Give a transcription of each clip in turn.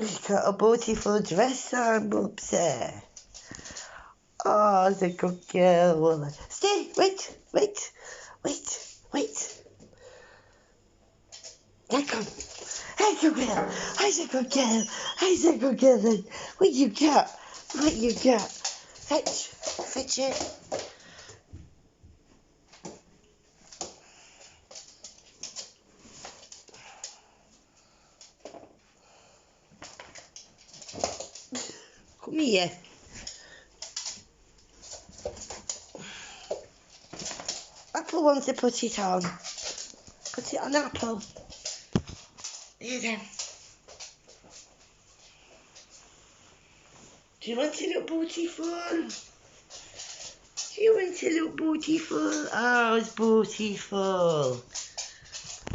He's got a beautiful dress on, Bubsy. Oh, it's a good girl. Stay, wait. There come. Hey, good girl. He's a good girl. He's a good girl then. What you got? Fetch it. Come here. Apple wants to put it on. Put it on, Apple. Here then. Do you want to look beautiful? Oh, it's beautiful.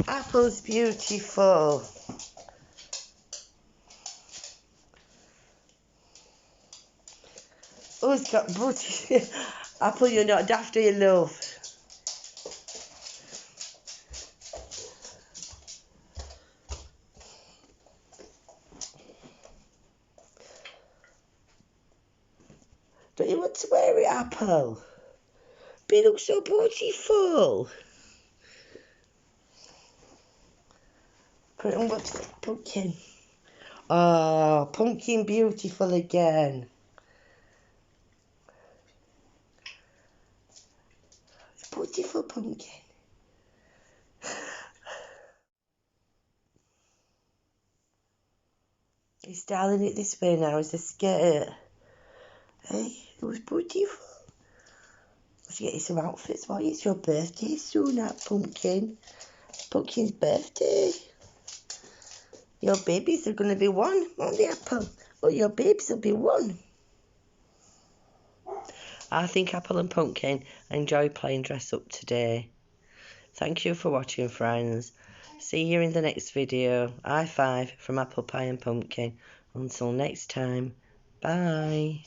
Apple's beautiful. Oh, it's got booty. Apple, you're not daft, are you, love? Don't you want to wear it, Apple? But it looks so beautiful. Put it on what's pumpkin. Oh, pumpkin beautiful again. Beautiful pumpkin. He's styling it this way now as a skirt. Hey, it was beautiful. Let's get you some outfits. Why, it's your birthday soon, that Pumpkin. Pumpkin's birthday. Your babies are going to be one, won't they, Apple? Oh, your babies will be one. I think Apple and Pumpkin enjoy playing dress up today. Thank you for watching, friends. See you in the next video. High five from Apple Pie and Pumpkin. Until next time, bye.